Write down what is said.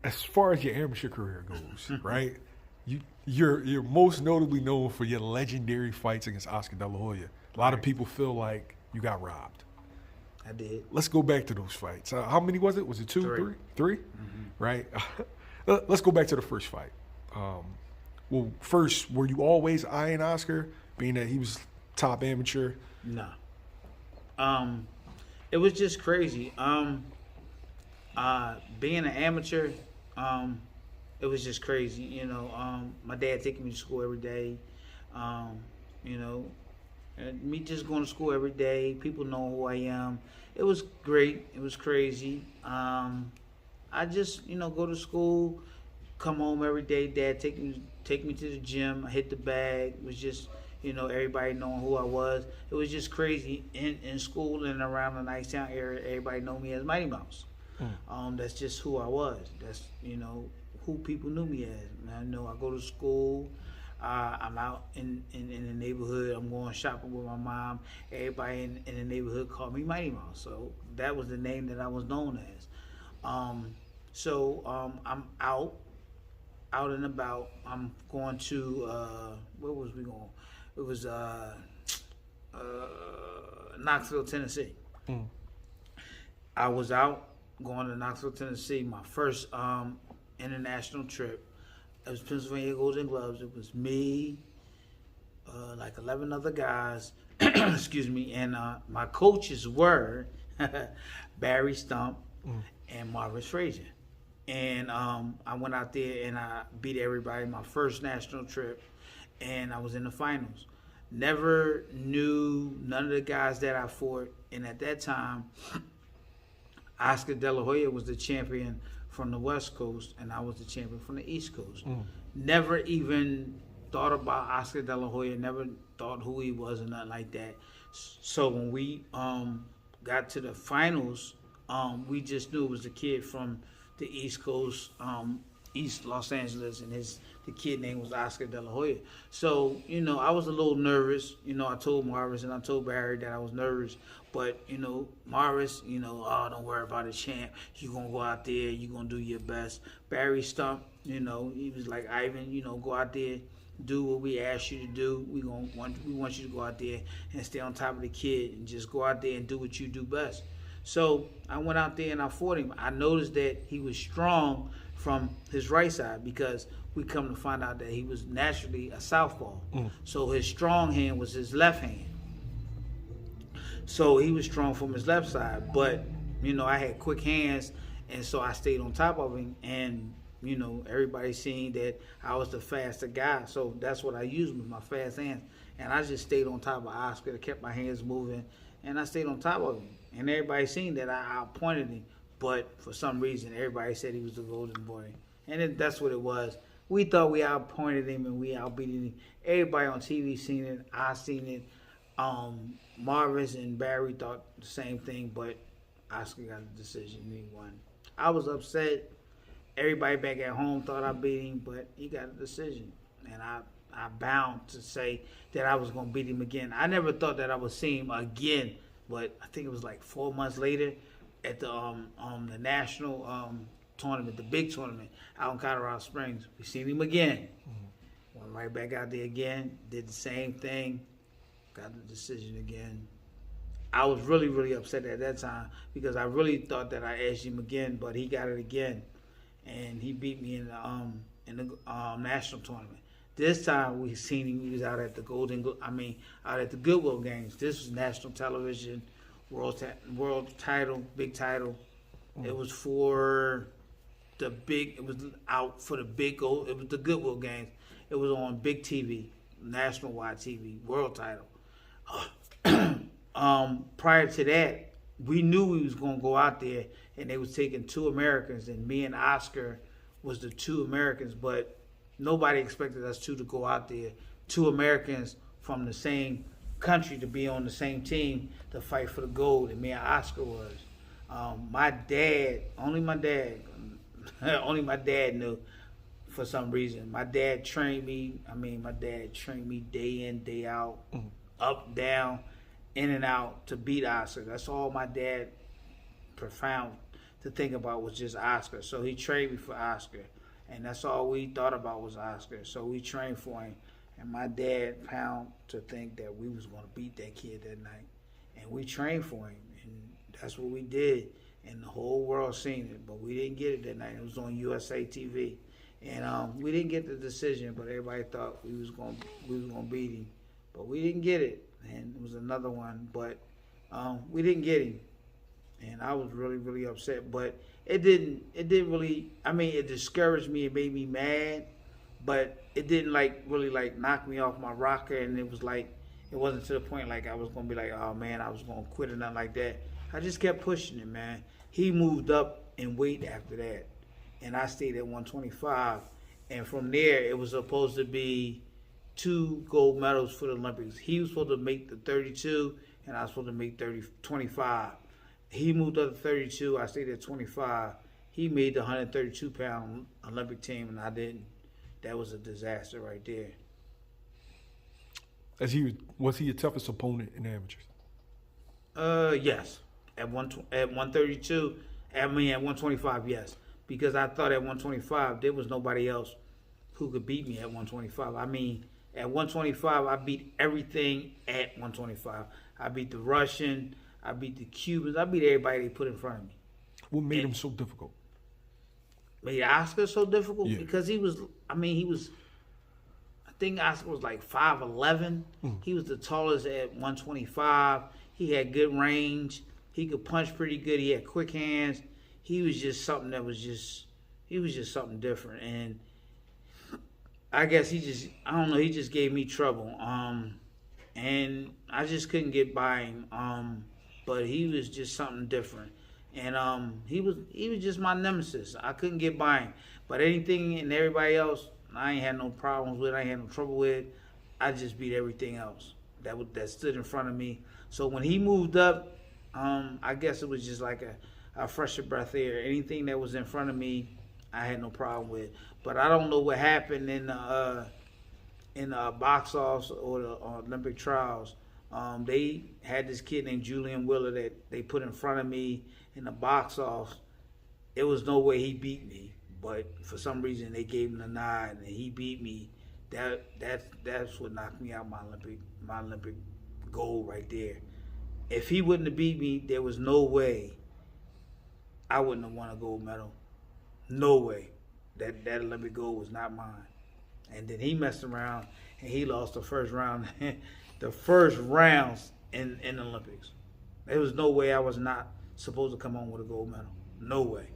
as far as your amateur career goes, right? You're most notably known for your legendary fights against Oscar De La Hoya. A lot of people feel like you got robbed. I did. Let's go back to those fights. How many was it? Was it 2, 3? 3? Mm-hmm. Right? Let's go back to the first fight. Well, first, were you always eyeing Oscar, being that he was top amateur? No. It was just crazy. Being an amateur, it was just crazy. You know, my dad taking me to school every day. You know, and me just going to school every day. People know who I am. It was great. It was crazy. I just, you know, go to school, come home every day. Dad take me to the gym. I hit the bag. It was just, you know, everybody knowing who I was. It was just crazy in school and around the Nicetown area. Everybody know me as Mighty Mouse. That's just who I was. That's, you know, who people knew me as. I know I go to school. I'm out in the neighborhood. I'm going shopping with my mom. Everybody in the neighborhood called me Mighty Mouse. So that was the name that I was known as. I'm out and about. I'm going to where was we going? It was Knoxville, Tennessee. I was out going to Knoxville, Tennessee. My first international trip. It was Pennsylvania Golden Gloves. It was me, like 11 other guys, excuse me, and my coaches were Barry Stump and Marvis Frazier. And I went out there and I beat everybody my first national trip, and I was in the finals. Never knew none of the guys that I fought, and at that time, Oscar De La Hoya was the champion from the West Coast, and I was the champion from the East Coast. Never even thought about Oscar De La Hoya, never thought who he was or nothing like that. So when we got to the finals, we just knew it was a kid from the East Coast, East Los Angeles, and the kid name was Oscar De La Hoya. So, you know, I was a little nervous. You know, I told Marvis and I told Barry that I was nervous. But, you know, Marvis, you know, oh, don't worry about the champ. You're going to go out there. You're going to do your best. Barry Stump, you know, he was like, Ivan, you know, go out there, do what we asked you to do. We want you to go out there and stay on top of the kid and just go out there and do what you do best. So I went out there and I fought him. I noticed that he was strong from his right side because we come to find out that he was naturally a southpaw. So his strong hand was his left hand. So he was strong from his left side. But, you know, I had quick hands, and so I stayed on top of him. And, you know, everybody seen that I was the faster guy. So that's what I used with my fast hands. And I just stayed on top of Oscar. I kept my hands moving, and I stayed on top of him. And everybody seen that I outpointed him. But for some reason, everybody said he was the golden boy. And that's what it was. We thought we outpointed him and we outbeat him. Everybody on TV seen it. I seen it. Marvis and Barry thought the same thing, but Oscar got the decision and he won. I was upset. Everybody back at home thought I beat him, but he got a decision. And I bound to say that I was going to beat him again. I never thought that I would see him again, but I think it was like 4 months later at the national tournament, the big tournament out in Colorado Springs. We seen him again. Went right back out there again, did the same thing, got the decision again. I was really, really upset at that time because I really thought that I edged him again, but he got it again, and he beat me in the national tournament. This time we seen him. He was out at the out at the Goodwill games. This was national television, world title, big title. It was for the big. It was out for the big gold. It was the Goodwill games. It was on big TV, national wide TV, world title. Prior to that, we knew we was gonna go out there, and they was taking 2 Americans, and me and Oscar was the 2 Americans, but nobody expected us two to go out there. 2 Americans from the same country to be on the same team to fight for the gold, and me and Oscar was. My dad, only my dad knew for some reason. My dad trained me. My dad trained me day in, day out, up, down, in and out to beat Oscar. That's all my dad profound to think about was just Oscar. So he trained me for Oscar, and that's all we thought about was Oscar. So we trained for him, and my dad found to think that we was going to beat that kid that night, and we trained for him, and that's what we did, and the whole world seen it, but we didn't get it that night. It was on USA TV, and we didn't get the decision, but everybody thought we was going to beat him, but we didn't get it, and it was another one, but we didn't get him. And I was really, really upset. But it didn't really, I mean, it discouraged me. It made me mad. But it didn't, really knock me off my rocker. And it was it wasn't to the point I was going to be oh, man, I was going to quit or nothing like that. I just kept pushing it, man. He moved up in weight after that. And I stayed at 125. And from there, it was supposed to be 2 gold medals for the Olympics. He was supposed to make the 32, and I was supposed to make 25. He moved up to 32. I stayed at 25. He made the 132-pound Olympic team, and I didn't. That was a disaster right there. Was he your toughest opponent in the amateurs? Yes. At 132, at 125, yes. Because I thought at 125 there was nobody else who could beat me at 125. I mean, at 125 I beat everything at 125. I beat the Russian. I beat the Cubans. I beat everybody they put in front of me. What made him so difficult? Made Oscar so difficult? Yeah. Because I think Oscar was 5'11". He was the tallest at 125. He had good range. He could punch pretty good. He had quick hands. He was just something he was just something different. And I guess he just gave me trouble. And I just couldn't get by him. But he was just something different, and he was just my nemesis. I couldn't get by him, but anything and everybody else, I ain't had no problems with. I ain't had no trouble with. I just beat everything else that stood in front of me. So when he moved up, I guess it was just like a fresher breath of air. Anything that was in front of me, I had no problem with. But I don't know what happened in the box offs or the Olympic trials. They had this kid named Julian Willer that they put in front of me in the box off. It was no way he beat me, but for some reason they gave him the nod and he beat me. That's what knocked me out my Olympic gold right there. If he wouldn't have beat me, there was no way I wouldn't have won a gold medal. No way. That Olympic gold was not mine. And then he messed around and he lost the first round. The first rounds in the Olympics. There was no way I was not supposed to come home with a gold medal. No way.